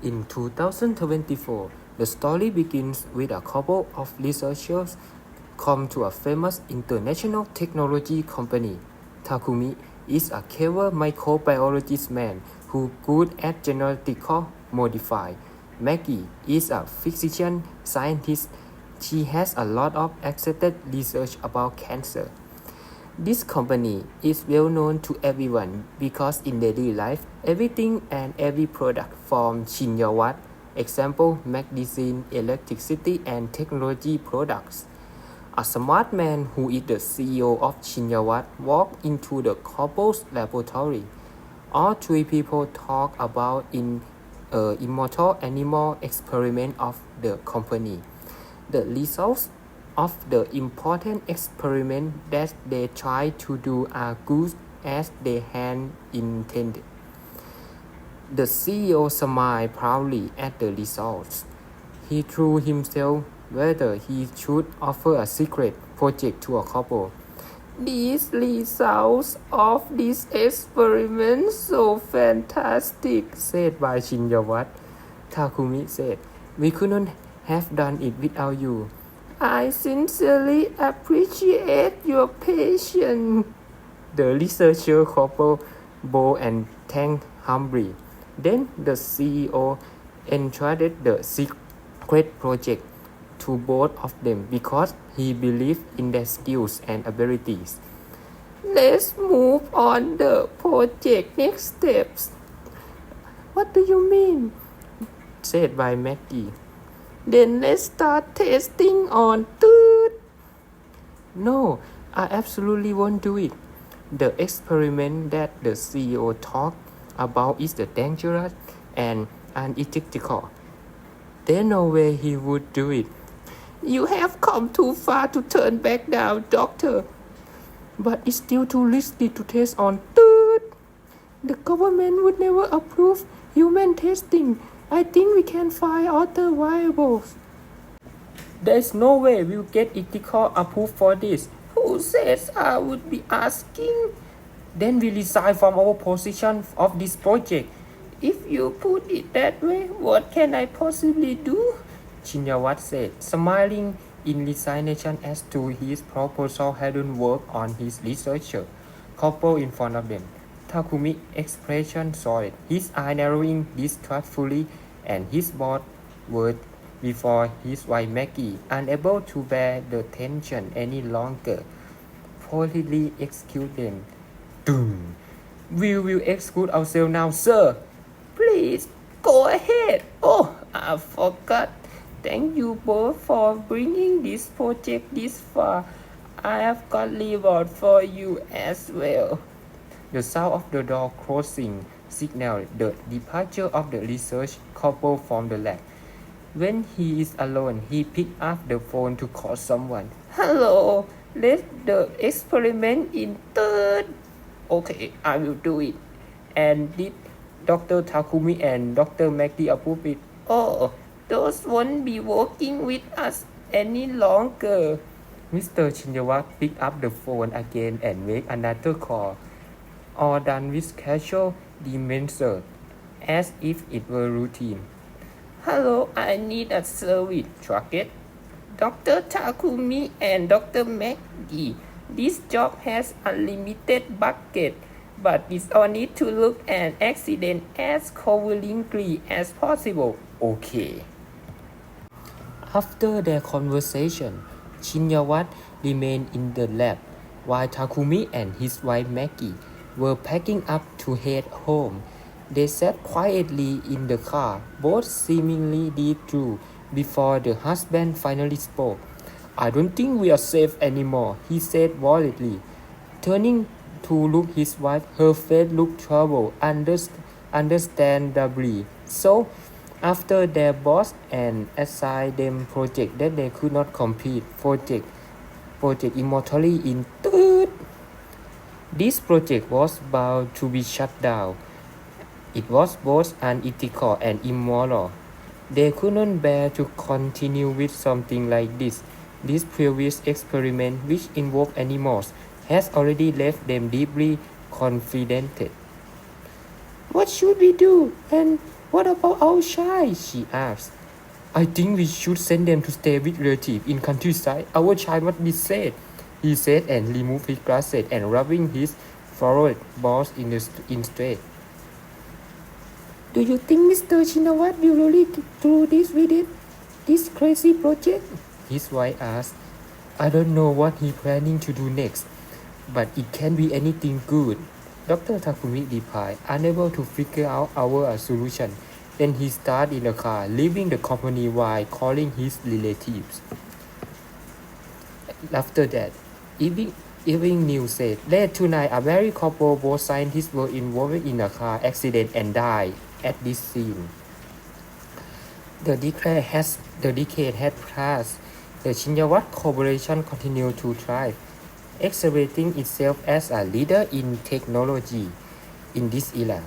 In 2024, the story begins with a couple of researchers come to a famous international technology company. Takumi is a clever microbiologist man who good at genetically modify. Maggie is a physician scientist. She has a lot of accepted research about cancer. This company is well known to everyone because in daily life, everything and every product from Shinyawat, example medicine, electricity and technology products. A smart man who is the CEO of Shinyawat walked into the couple's laboratory. All three people talk about immortal animal experiment of the company. The results of the important experiment that they try to do are good as they had intended. The CEO smiled proudly at the results. He threw himself whether he should offer a secret project to a couple. These results of this experiment so fantastic, said by Shinyawat. Takumi said, we couldn't have done it without you. I sincerely appreciate your patience. The researcher couple bowed and thanked humbly. Then the CEO entrusted the secret project to both of them because he believed in their skills and abilities. Let's move on the project next steps. What do you mean? Said by Maggie. Then let's start testing on food. No, I absolutely won't do it. The experiment that the CEO talked about is dangerous and unethical. There's no way he would do it. You have come too far to turn back now, doctor. But it's still too risky to test on food. The government would never approve human testing. I think we can find other variables. There's no way we'll get ethical approval for this. Who says I would be asking? Then we resign from our position of this project. If you put it that way, what can I possibly do? Shinyawat said, smiling in resignation as to his proposal hadn't worked on his researcher couple in front of them. Takumi's expression soiled, his eye narrowing distrustfully, and his mouth worked before his wife Maggie, unable to bear the tension any longer, politely excused them. Doom. We will excuse ourselves now, sir. Please, go ahead. Oh, I forgot. Thank you both for bringing this project this far. I have got reward for you as well. The sound of the door closing signaled the departure of the research couple from the lab. When he is alone, he picked up the phone to call someone. Hello, let's the experiment in third. Okay, I will do it. And did Dr. Takumi and Dr. Maggie approve it? Oh, those won't be working with us any longer. Mr. Shinyawat picked up the phone again and made another call. All done with casual demeanor, as if it were routine. Hello, I need a service. Trucket. Dr. Takumi and Dr. Maggie. This job has unlimited bucket, but it's only to look at accident as conveniently as possible. Okay. After their conversation, Shinyawat remained in the lab, while Takumi and his wife Maggie were packing up to head home. They sat quietly in the car, both seemingly deep through, before the husband finally spoke. I don't think we are safe anymore, he said worriedly. Turning to look his wife, her face looked troubled, understandably. So, after their boss and assigned them project that they could not complete, project immortally in third. This project was bound to be shut down. It was both unethical and immoral. They couldn't bear to continue with something like this. This previous experiment, which involved animals, has already left them deeply confident. What should we do? And What about our child? She asked. I think we should send them to stay with relatives in countryside. Our child must be safe, he said and removed his glasses and rubbing his forehead balls in straight. Do you think Mr. Shinawat will really do this with it? This crazy project? His wife asked. I don't know what he's planning to do next, but it can be anything good. Dr. Takumi replied, unable to figure out our solution. Then he started in the car, leaving the company while calling his relatives. After that, evening news said, late tonight, a married couple, both scientists were involved in a car accident and died at this scene. The decade had passed. The Shinyawat Corporation continued to thrive, accelerating itself as a leader in technology in this era.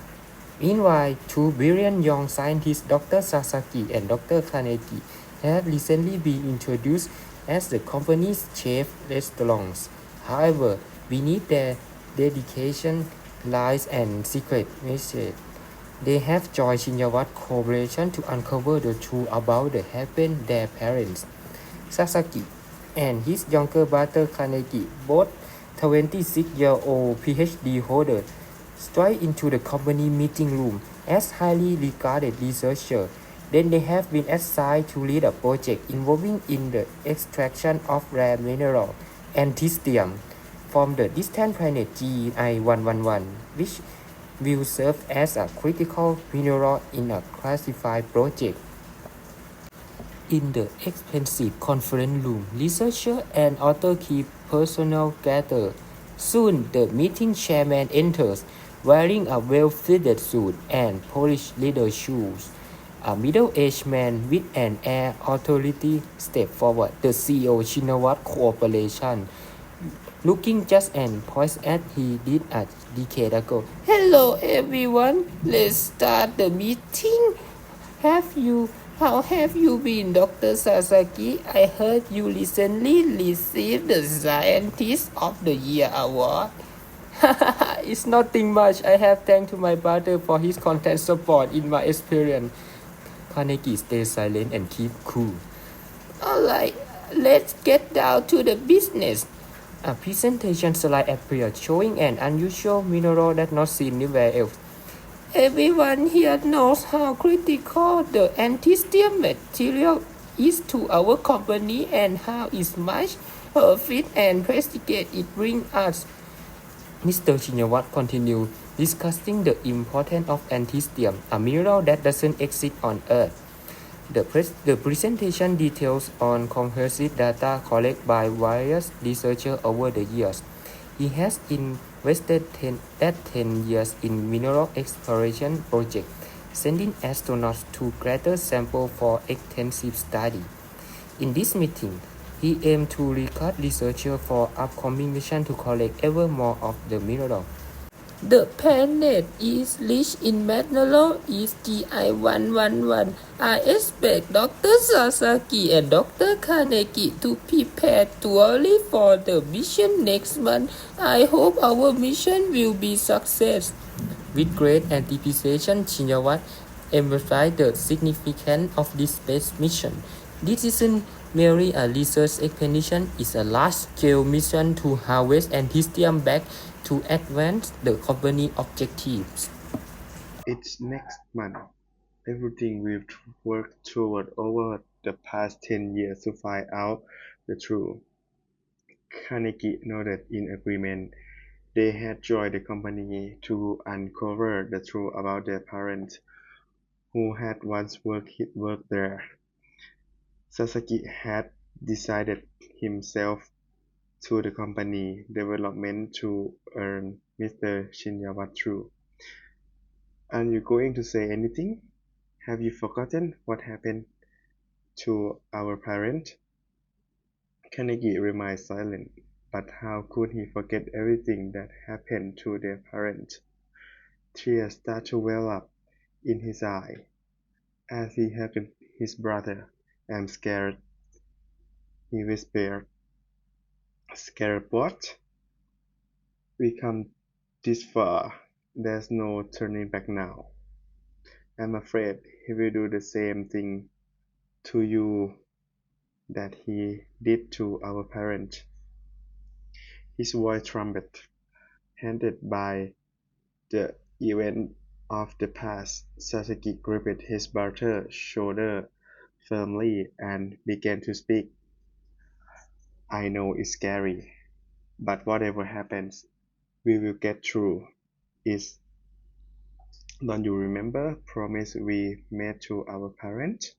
Meanwhile, two brilliant young scientists, Dr. Sasaki and Dr. Kaneki, have recently been introduced as the company's chief restaurants. However, beneath their dedication lies an secret message. They have joined Shinyawat Corporation to uncover the truth about what happened their parents. Sasaki and his younger brother Kaneki, both 26-year-old PhD holders, straight into the company meeting room as highly regarded researchers. Then they have been assigned to lead a project involving in the extraction of rare mineral antithium from the distant planet Gi-111, which will serve as a critical mineral in a classified project. In the expensive conference room, researchers and authors keep personnel gather. Soon, the meeting chairman enters, wearing a well-fitted suit and polished leather shoes. A middle-aged man with an air authority steps forward. The CEO Shinawat Corporation, looking just as poised as he did a decade ago. Hello, everyone. Let's start the meeting. How have you been, Dr. Sasaki? I heard you recently received the Scientist of the Year award. It's nothing much. I have thanked to my brother for his constant support in my experience. Kaneki stays silent and keep cool. Alright, let's get down to the business. A presentation slide appeared showing an unusual mineral that not seen anywhere else. Everyone here knows how critical the antithium material is to our company and how much profit and prestige it brings us. Mr. Shinyawat continued, discussing the importance of antithium, a mineral that doesn't exist on Earth. The presentation details on comprehensive data collected by various researchers over the years. He has invested 10 years in mineral exploration projects, sending astronauts to gather samples for extensive study. In this meeting, he aimed to recruit researchers for upcoming mission to collect ever more of the mineral. The planet is rich in mineral is Gi-111. I expect Dr. Sasaki and Dr. Kaneki to prepare thoroughly for the mission next month. I hope our mission will be success. With great anticipation, Shinyawat emphasized the significance of this space mission. This isn't merely a research expedition, it's a large-scale mission to harvest antithium back to advance the company objectives. It's next month. Everything we've worked toward over the past 10 years to find out the truth. Kaneki nodded in agreement. They had joined the company to uncover the truth about their parents, who had once worked there. Sasaki had decided himself to the company development to earn Mr. Shinyawa true. Are you going to say anything? Have you forgotten what happened to our parent? Carnegie remained silent, but how could he forget everything that happened to their parent? Tears started to well up in his eyes as he hugged his brother. I'm scared, he whispered. Scared what? We come this far. There's no turning back now. I'm afraid he will do the same thing to you that he did to our parents. His voice trembled, haunted by the event of the past. Sasaki gripped his brother's shoulder firmly and began to speak. I know it's scary, but whatever happens, we will get through. Is don't you remember promise we made to our parents?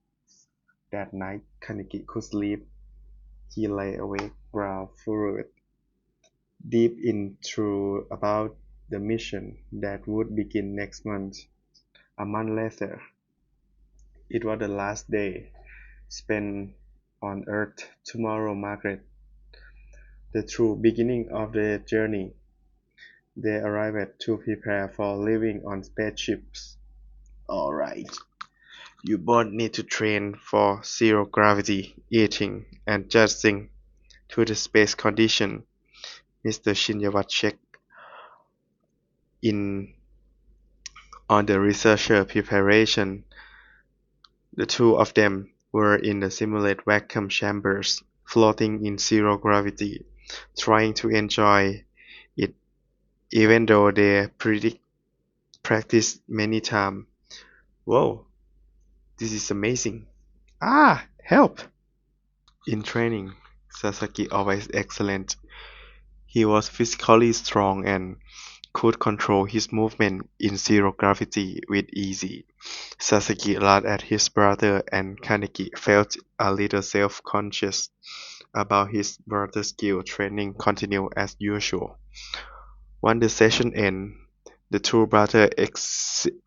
That night Kaneki could sleep. He lay awake, brow furrowed, deep into about the mission that would begin next month. A month later, it was the last day spent on Earth. Tomorrow, Margaret, the true beginning of the journey. They arrived to prepare for living on spaceships. Alright, you both need to train for zero gravity, eating, and adjusting to the space condition. Mr. Shinyawat checked in on the researcher preparation. The two of them were in the simulated vacuum chambers, floating in zero gravity, trying to enjoy it even though they practiced many times. Whoa, this is amazing. Ah, help! In training, Sasaki always excellent. He was physically strong and could control his movement in zero gravity with ease. Sasaki laughed at his brother and Kaneki felt a little self-conscious about his brother's skill. Training continued as usual. Once the session ended, the two brothers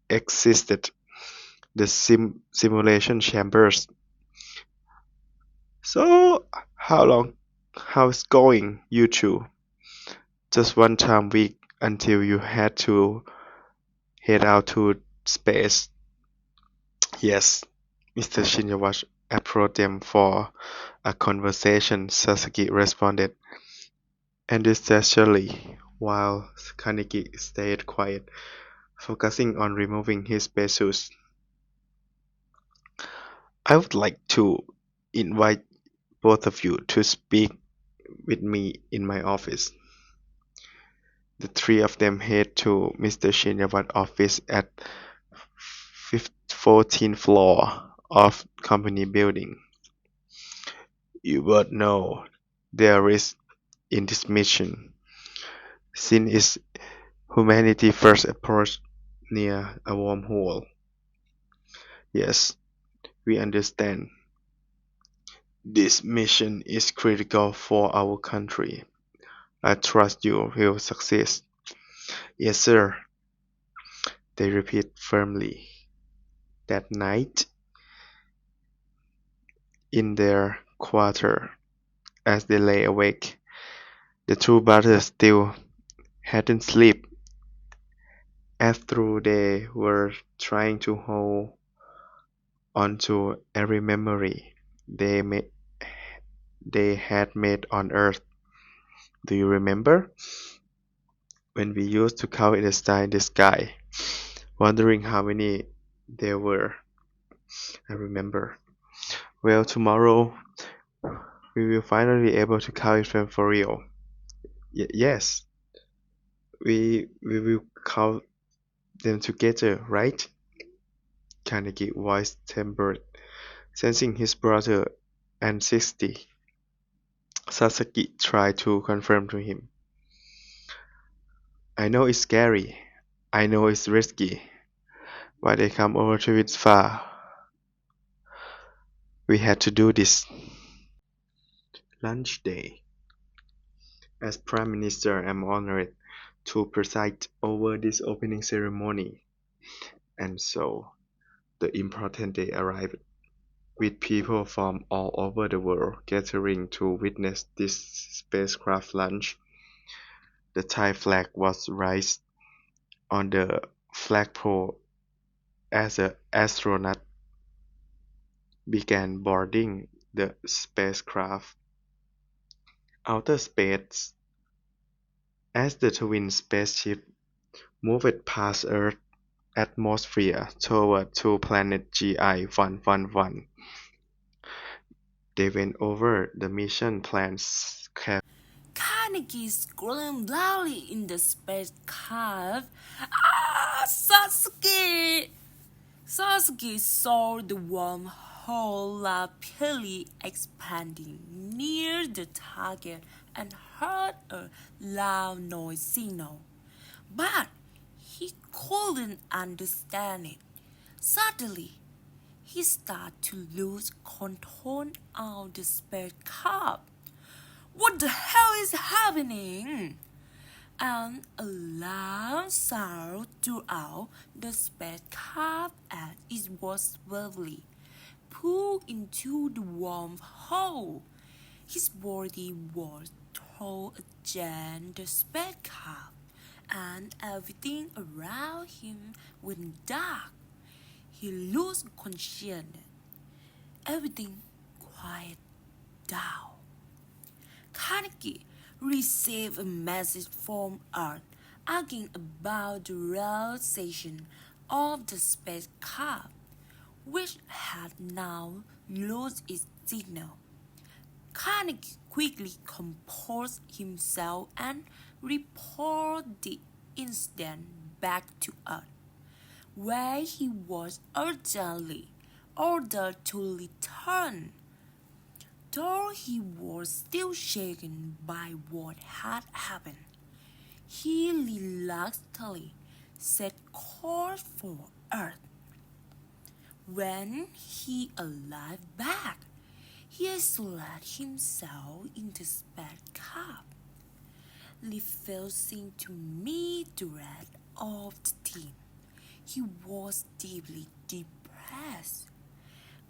exited the simulation chambers. So, how's going, you two? Just one time week until you had to head out to space. Yes, Mr. Shinyawashi approached them for a conversation, Sasaki responded enthusiastically, while Kaneki stayed quiet, focusing on removing his spacesuit. I would like to invite both of you to speak with me in my office. The three of them head to Mr. Shinyawa's office at 14th floor of company building. You both know there is in this mission, since its humanity first approached near a wormhole. Yes, we understand. This mission is critical for our country. I trust you will succeed. Yes, sir, they repeat firmly. That night, in their quarter, as they lay awake, the two brothers still hadn't slept, as though they were trying to hold onto every memory they had made on Earth. Do you remember? When we used to count the stars in the sky, wondering how many there were. I remember. Well, tomorrow we will finally be able to count them for real. Yes, we will count them together, right? Carnegie voice tempered, sensing his brother anxiety. Sasaki tried to confirm to him. I know it's scary. I know it's risky. But I come over to it far. We had to do this. Lunch day. As Prime Minister, I'm honored to preside over this opening ceremony. And so, the important day arrived, with people from all over the world gathering to witness this spacecraft launch. The Thai flag was raised on the flagpole as the astronaut began boarding the spacecraft. Outer space, as the twin spaceship moved past Earth, atmosphere toward to planet GI-111. They went over the mission plans carefully. Carnegie screamed loudly in the spacecraft. Ah, Sasuke! Sasuke saw the wormhole rapidly expanding near the target and heard a loud noise signal. But he couldn't understand it. Suddenly, he started to lose control of the spacecraft. What the hell is happening? An alarm sounded throughout the spacecraft as it was swiftly pulled into the wormhole. His body was thrown against the spacecraft, and everything around him went dark. He lost consciousness. Everything quieted down. Carnegie received a message from Earth asking about the realization of the spacecraft, which had now lost its signal. Carnegie quickly composed himself and reported the incident back to Earth, where he was urgently ordered to return. Though he was still shaken by what had happened, he reluctantly set course for Earth. When he arrived back, he isolated himself in the spacecraft, refusing to meet the rest of the team. He was deeply depressed,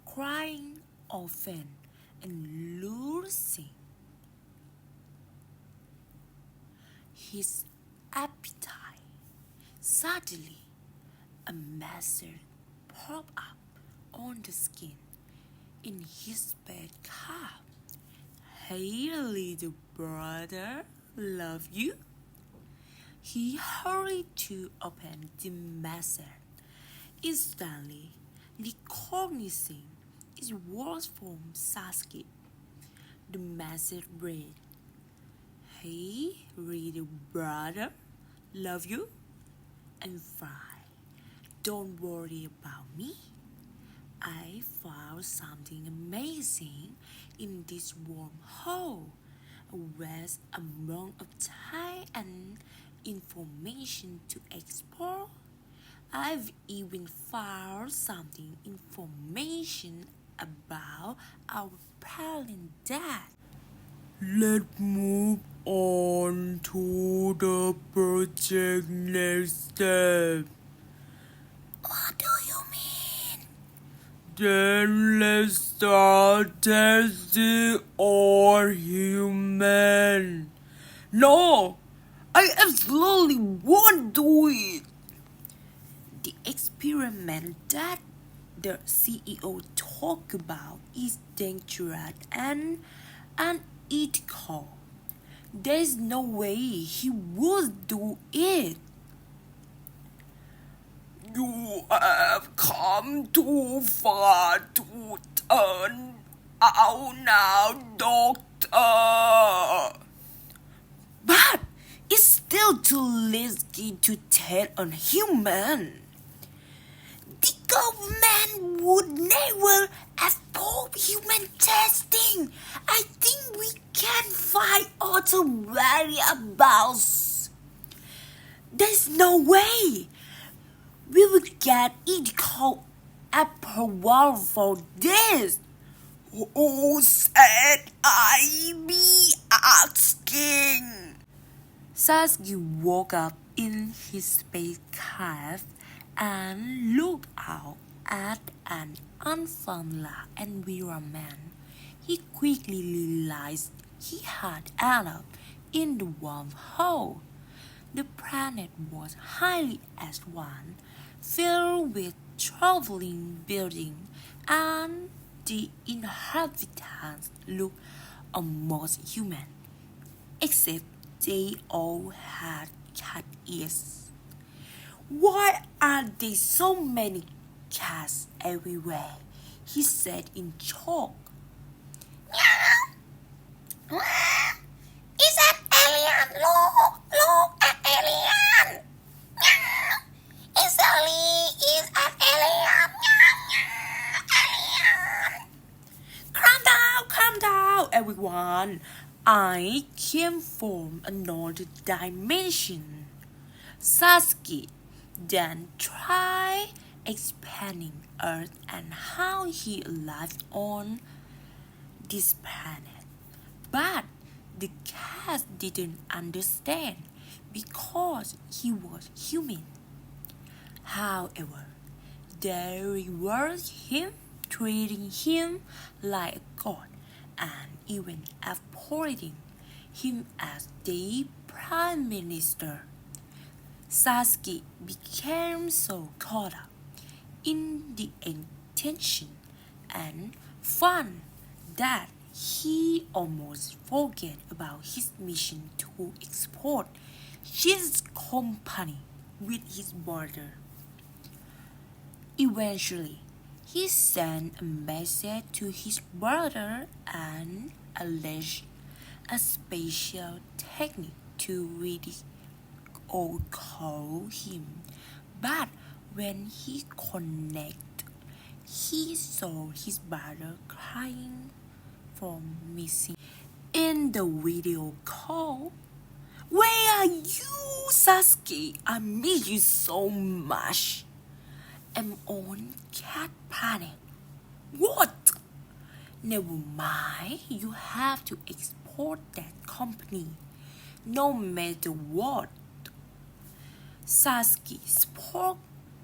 crying often and losing his appetite. Suddenly, a message popped up on the screen in his spacecraft. Hey, little brother, love you. He hurried to open the message, instantly recognizing it was from Sasuke. The message read, Hey, little brother, love you, and fine. Don't worry about me. I found something amazing in this wormhole. A vast amount of time and information to explore. I've even found something information about our planet dad. Let's move on to the project next step. What do you mean? Then let's start testing on human. No! I absolutely won't do it! The experiment that the CEO talked about is dangerous and unethical. There's no way he would do it. You have come too far to turn out now, doctor. But it's still too risky to test on human. The government would never approve human testing. I think we can find other variables. There's no way we will get ethical approval for this. Who said I be asking? Sasuke woke up in his spacecraft and looked out at an unfamiliar environment. He quickly realized he had ended up in the wormhole. The planet was highly advanced, filled with traveling buildings, and the inhabitants looked almost human, except they all had cat ears. Why are there so many cats everywhere? He said in shock. It's an alien! Look, an alien! It's an alien! Alien! Calm down, everyone. I came from another dimension. Sasuke then tried explaining Earth and how he lived on this planet. But the cat didn't understand because he was human. However, they revered him, treating him like a god and even appointing him as the prime minister. Sasuke became so caught up in the attention and fun that he almost forgot about his mission to export his company with his brother. Eventually, he sent a message to his brother and alleged a special technique to call him. But when he connected, he saw his brother crying from missing. In the video call, where are you, Sasuke? I miss you so much. I'm on Cat Planet. What? Never mind, you have to export that company, no matter what. Sasuke spoke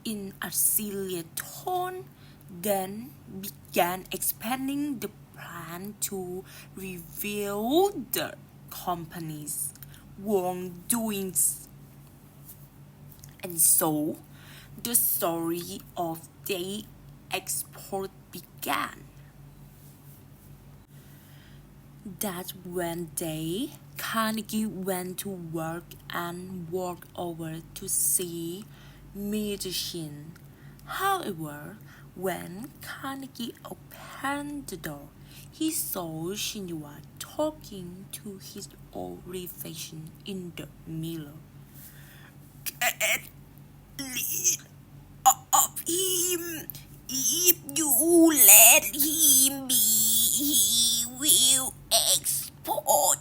in a serious tone, then began explaining the plan to reveal the company's wrongdoings. And so, the story of the export began. That one day, Carnegie went to work and walked over to see medicine. However, when Carnegie opened the door, he saw Shinjiwa talking to his old reflection in the mirror. Get rid of him. If you let him be, he will export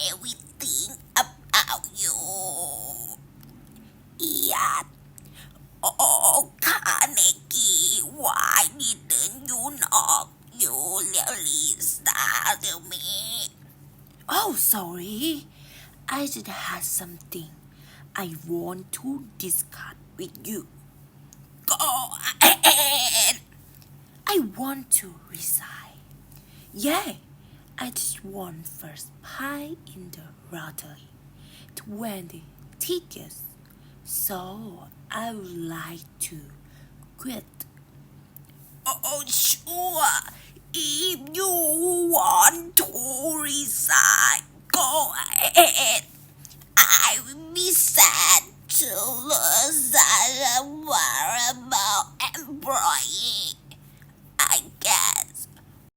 everything about you. Yet, oh, Carnegie, why didn't you knock? You really startled me. Oh, sorry. I just had something I want to discuss with you. Go ahead. I want to resign. Yeah, I just won first pie in the lottery. 20 tickets. So I would like to quit. Oh, sure. If you want to resign, go ahead. I will be sad to lose that about employee.